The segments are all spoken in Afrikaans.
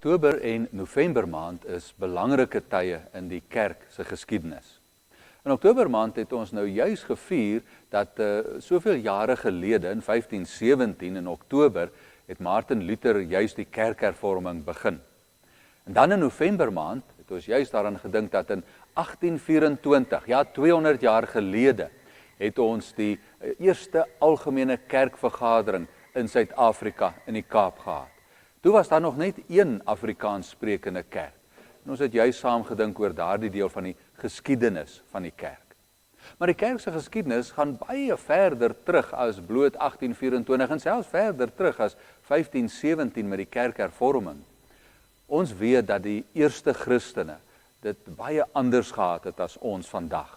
Oktober en November maand is belangrike tye in die kerk se geskiedenis. In Oktober maand het ons nou juis gevier dat soveel jare gelede in 1517 in Oktober het Martin Luther juis die kerkhervorming begin. En dan in November maand het ons juis daaraan gedink dat in 1824, ja 200 jaar gelede, het ons die eerste algemene kerkvergadering in Suid-Afrika in die Kaap gehad. Toe was daar nog net een Afrikaans sprekende kerk. En ons het juist saam gedink oor daardie deel van die geskiedenis van die kerk. Maar die kerk se geskiedenis gaan baie verder terug as bloot 1824 en selfs verder terug as 1517 met die kerkhervorming. Ons weet dat die eerste Christene dit baie anders gehad het as ons vandag.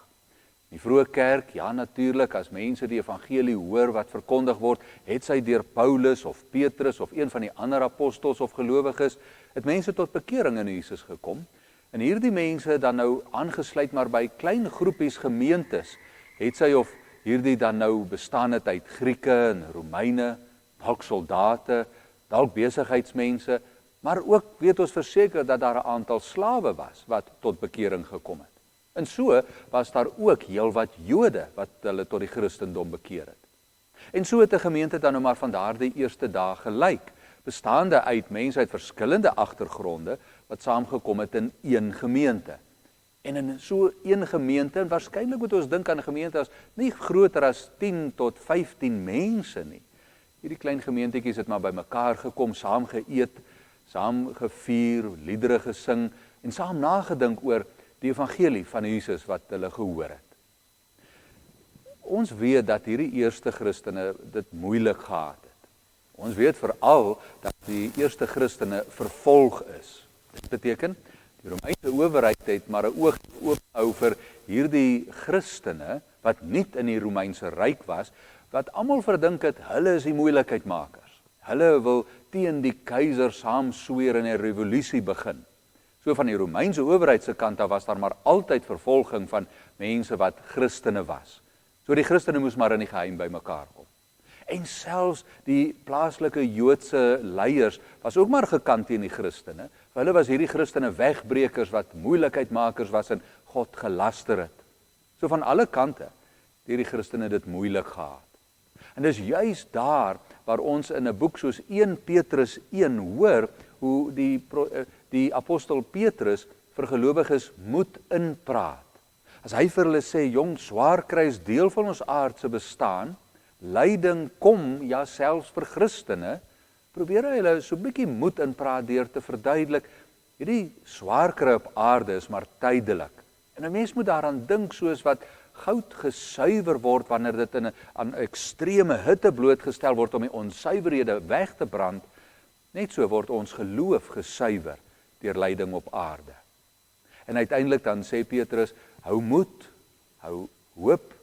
Die vroeë kerk, ja natuurlik, as mense die evangelie hoor wat verkondig word, het sy deur Paulus of Petrus of een van die ander apostels of gelowiges, het mense tot bekering in Jesus gekom. En hierdie mense dan nou aangesluit maar by klein groepies gemeentes, het sy of hierdie dan nou bestaan het uit Grieke en Romeine, dalk soldate, dalk besigheidsmense, maar ook weet ons verseker dat daar 'n aantal slawe was wat tot bekering gekom het. En so was daar ook heelwat Jode wat hulle tot die Christendom bekeer het. En so het 'n gemeente dan nou maar van daardie eerste dae gelyk, bestaande uit mense uit verskillende agtergronde wat saamgekom het in een gemeente. En in so een gemeente, en waarskynlik moet ons dink aan 'n gemeente as nie groter as 10 tot 15 mense nie. Hierdie klein gemeentetjies het maar bymekaar gekom, saam geëet, saam gevier, liedere gesing en saam nagedink oor die evangelie van Jesus wat hulle gehoor het. Ons weet dat hierdie eerste Christene dit moeilik gehad het. Ons weet veral dat die eerste Christene vervolg is. Dit beteken, die Romeinse owerheid het maar 'n oog oop vir hierdie Christene wat nie in die Romeinse ryk was, wat almal verdink het, hulle is die moeilikheidmakers. Hulle wil teen die keiser saamsweer en 'n revolusie begin. So van die Romeinse owerheid se kant af was daar maar altyd vervolging van mense wat Christene was. So die Christene moes maar in die geheim bymekaar kom. En selfs die plaaslike Joodse leiers was ook maar gekant teen die Christene. Vir hulle was hierdie Christene wegbrekers wat moeilikheidmakers was en God gelaster het. So van alle kante het hierdie Christene dit moeilik gehad. En dis juis daar waar ons in 'n boek soos 1 Petrus 1 hoor hoe die apostel Petrus vir gelowiges moet inpraat. As hy vir hulle sê, jong, swaar kry is deel van ons aardse bestaan, lyding kom, ja selfs vir Christene, probeer hy hulle so 'n bietjie moed inpraat deur te verduidelik, hierdie swaar kry op aarde is maar tydelik. En 'n mens moet daaraan dink soos wat goud gesuiwer word wanneer dit aan ekstreme hitte blootgestel word om die onsuiverhede weg te brand, net so word ons geloof gesuiwer deur lyding op aarde. En uiteindelik dan sê Petrus, hou moed, hou hoop,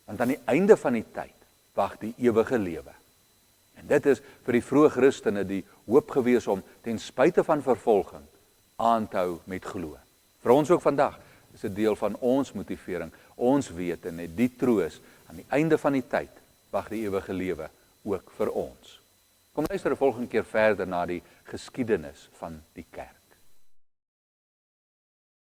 want aan die einde van die tyd wag die ewige lewe. En dit is vir die vroeë Christene die hoop gewees om ten spyte van vervolging aan te hou met glo. Vir ons ook vandag is 'n deel van ons motivering. Ons weet en het die troos aan die einde van die tyd wag die ewige lewe ook vir ons. Kom luister 'n volgende keer verder na die geskiedenis van die kerk.